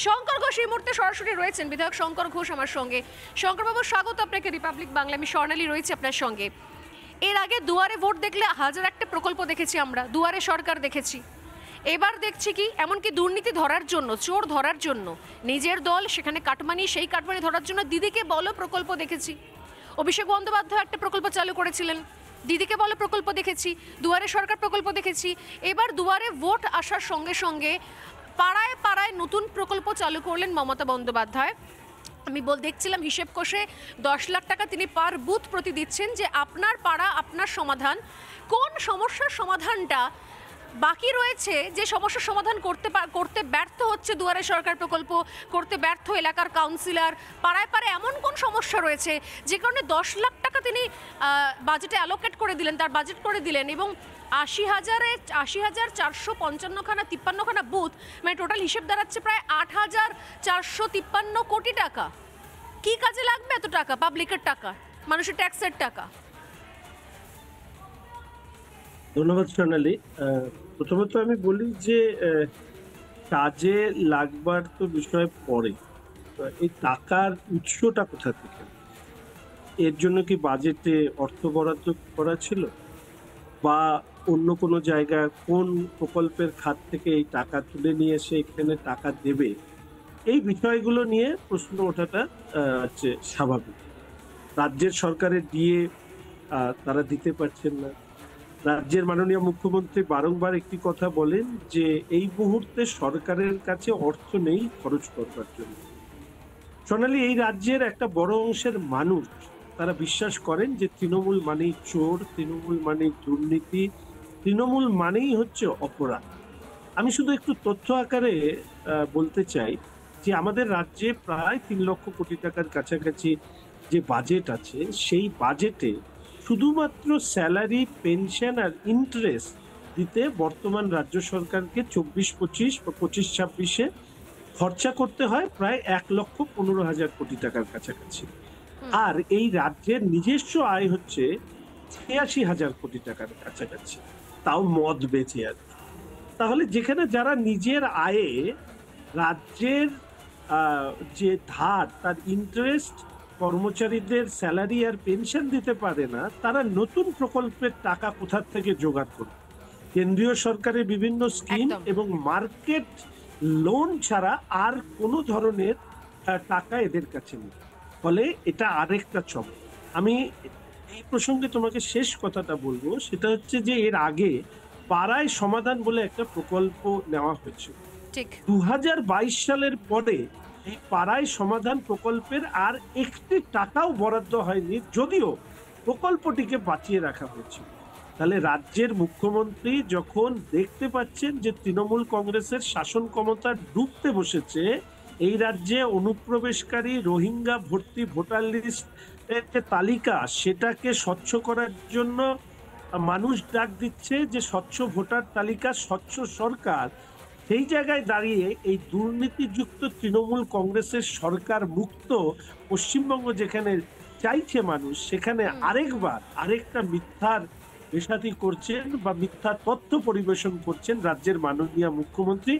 শঙ্কর ঘোষ এই মুহূর্তে সরাসরি রয়েছেন, বিধায়ক শঙ্কর ঘোষ আমার সঙ্গে। শঙ্করবাবু, স্বাগত আপনাকে রিপাবলিক বাংলা। আমি স্বর্ণালী রয়েছে আপনার সঙ্গে। এর আগে দুয়ারে ভোট দেখলে হাজার একটা প্রকল্প দেখেছি আমরা, দুয়ারে সরকার দেখেছি। এবার দেখছি কি, এমনকি দুর্নীতি ধরার জন্য, চোর ধরার জন্য নিজের দল সেখানে কাটমানি, সেই কাটমানি ধরার জন্য দিদিকে বলো প্রকল্প দেখেছি। অভিষেক বন্দ্যোপাধ্যায় একটা প্রকল্প চালু করেছিলেন, দিদিকে বলো প্রকল্প দেখেছি। দুয়ারে সরকার প্রকল্প দেখেছি। এবার দুয়ারে ভোট আসার সঙ্গে সঙ্গে পাড়ায় পাড়ায় নতুন প্রকল্প চালু করলেন মমতা বন্দ্যোপাধ্যায়। আমি দেখছিলাম হিসেব কষে 10 লাখ টাকা তিনি পার বুথ প্রতি দিচ্ছেন, যে আপনার পাড়া আপনার সমাধান। কোন সমস্যার সমাধানটা বাকি রয়েছে, যে সমস্যার সমাধান করতে ব্যর্থ হচ্ছে দুয়ারে সরকার প্রকল্প, করতে ব্যর্থ এলাকার কাউন্সিলর? পাড়ায় পাড়ায় এমন কোন সমস্যা রয়েছে যে কারণে 10 লাখ টাকা তিনি বাজেটে অ্যালোকেট করে দিলেন, তার বাজেট করে দিলেন, এবং 80,455খানা 53খানা বুথ, মানে টোটাল হিসেব দাঁড়াচ্ছে প্রায় 8,453 কোটি টাকা। কি কাজে লাগবে এত টাকা? পাবলিকের টাকা, মানুষের ট্যাক্সের টাকা। ধন্যবাদ সোনালী। প্রথমত আমি বলি যে কাজে লাগবার তো বিষয় পরে, এই টাকার উৎসটা কোথা থেকে? এর জন্য কি বাজেটে অর্থ বরাদ্দ করা ছিল, বা অন্য কোনো জায়গায় কোন প্রকল্পের খাত থেকে এই টাকা তুলে নিয়ে এসে এখানে টাকা দেবে? এই বিষয়গুলো নিয়ে প্রশ্ন ওঠাটা হচ্ছে স্বাভাবিক। রাজ্যের সরকারের দিয়ে তারা দিতে পারছেন না। রাজ্যের মাননীয় মুখ্যমন্ত্রী বারংবার একটি কথা বলেন যে এই মুহূর্তে সরকারের কাছে অর্থ নেই খরচ করবার জন্য। সোনালী, এই রাজ্যের একটা বড় অংশের মানুষ তারা বিশ্বাস করেন যে তৃণমূল মানেই চোর, তৃণমূল মানেই দুর্নীতি, তৃণমূল মানেই হচ্ছে অপরাধ। আমি শুধু একটু তথ্য আকারে বলতে চাই যে আমাদের রাজ্যে প্রায় 3 লক্ষ কোটি টাকার কাছাকাছি যে বাজেট আছে, সেই বাজেটে শুধুমাত্র স্যালারি, পেনশন আর ইন্টারেস্ট দিতে বর্তমান রাজ্য সরকারকে 24-25 বা 25-26-এ খরচা করতে হয় প্রায় 1,15,000 কোটি টাকার কাছাকাছি। আর এই রাজ্যের নিজস্ব আয় হচ্ছে 86,000 কোটি টাকার কাছাকাছি, তাও মদ বেচে আর। তাহলে যেখানে যারা নিজের আয়ে রাজ্যের যে ধার, তার ইন্টারেস্ট, কর্মচারীদের স্যালারি আর পেনশন দিতে পারে না, তারা নতুন প্রকল্পের টাকা কোথা থেকে জোগাড় করবে? কেন্দ্রীয় সরকারের বিভিন্ন স্কিম এবং মার্কেট লোন ছাড়া আর কোনো ধরনের টাকা এদের কাছে নেই। ফলে এটা আরেকটা চমক। আমি এই প্রসঙ্গে তোমাকে শেষ কথাটা বলবো, সেটা হচ্ছে যে এর আগে পাড়ায় সমাধান বলে একটা প্রকল্প নেওয়া হয়েছিল। 2022 সালের পরে এই পাড়ায় সমাধান প্রকল্পের আর একটি টাকাও বরাদ্দ হয়নি, যদিও প্রকল্পটিকে বাঁচিয়ে রাখা হয়েছিল। তাহলে রাজ্যের মুখ্যমন্ত্রী যখন দেখতে পাচ্ছেন যে তৃণমূল কংগ্রেসের শাসন ক্ষমতা ডুবতে বসেছে, এই রাজ্যে অনুপ্রবেশকারী রোহিঙ্গা ভর্তি ভোটার লিস্ট তালিকা, সেটাকে স্বচ্ছ করার জন্য মানুষ ডাক দিচ্ছে যে স্বচ্ছ ভোটার তালিকা, স্বচ্ছ সরকার, সেই জায়গায় দাঁড়িয়ে এই দুর্নীতিযুক্ত তৃণমূল কংগ্রেসের সরকার মুক্ত পশ্চিমবঙ্গ যেখানে চাইছে মানুষ, সেখানে আরেকটা মিথ্যার বেসাতি করছেন বা মিথ্যা তথ্য পরিবেশন করছেন রাজ্যের মাননীয় মুখ্যমন্ত্রী।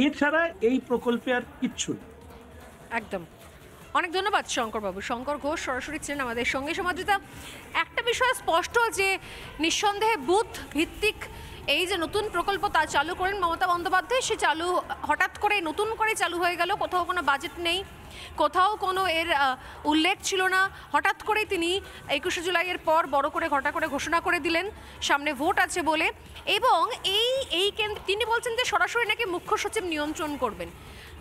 এছাড়া এই প্রকল্পে আর কিচ্ছু নেই। একদম। অনেক ধন্যবাদ শঙ্করবাবু। শঙ্কর ঘোষ সরাসরি ছিলেন আমাদের সঙ্গে। সমাজিতা, একটা বিষয় স্পষ্ট যে নিঃসন্দেহে বুথ ভিত্তিক এই যে নতুন প্রকল্প তা চালু করেন মমতা বন্দ্যোপাধ্যায়, সে চালু হঠাৎ করে নতুন করে চালু হয়ে গেল। কোথাও কোনো বাজেট নেই, কোথাও কোনো এর উল্লেখ ছিল না। হঠাৎ করে তিনি 21শে জুলাইয়ের পর বড় করে ঘোষণা করে দিলেন সামনে ভোট আছে বলে। এবং তিনি বলছেন যে সরাসরি নাকি মুখ্য সচিব নিয়ন্ত্রণ করবেন,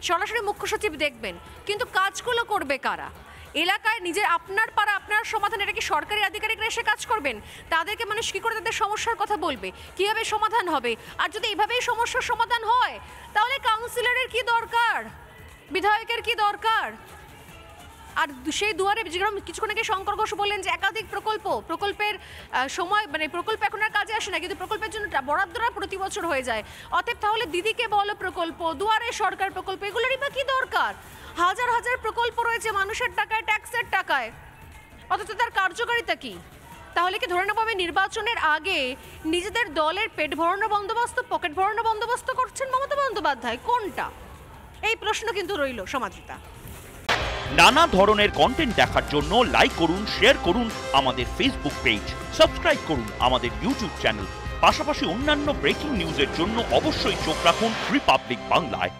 সরাসরি মুখ্য সচিব দেখবেন, কিন্তু কাজগুলো করবে কারা? এলাকায় নিজের আপনার পাড়া আপনার সমাধান, এটা কি সরকারি আধিকারিকরা এসে কাজ করবেন? তাদেরকে মানুষ কী করে তাদের সমস্যার কথা বলবে, কীভাবে সমাধান হবে? আর যদি এভাবেই সমস্যার সমাধান হয়, তাহলে কাউন্সিলরের কি দরকার, বিধায়কের কি দরকার? আর সেই দুয়ারে যেরকম কিছুক্ষণ আগে শঙ্কর ঘোষ বললেন যে একাধিক প্রকল্পের সময়, মানে প্রকল্প এখন আর কাজে আসে না, কিন্তু প্রকল্পের জন্য বরাদ্দরা প্রতি বছর হয়ে যায়। অতএব তাহলে দিদিকে বলো প্রকল্প, দুয়ারে সরকার প্রকল্প, এগুলোরই বা কি দরকার? হাজার হাজার প্রকল্প রয়েছে মানুষের টাকায়, ট্যাক্সের টাকায়, অথচ তার কার্যকারিতা কি? তাহলে কি ধরে নেবো আমি নির্বাচনের আগে নিজেদের দলের পেট ভরানো বন্দোবস্ত, পকেট ভরানো বন্দোবস্ত করছেন মমতা বন্দ্যোপাধ্যায়? কোনটা? এই প্রশ্ন কিন্তু রইল সমাদৃতা। নানা ধরনের কন্টেন্ট দেখার জন্য লাইক করুন, শেয়ার করুন আমাদের ফেসবুক পেজ, সাবস্ক্রাইব করুন আমাদের ইউটিউব চ্যানেল। পাশাপাশি অন্যান্য ব্রেকিং নিউজের জন্য অবশ্যই চোখ রাখুন রিপাবলিক বাংলায়।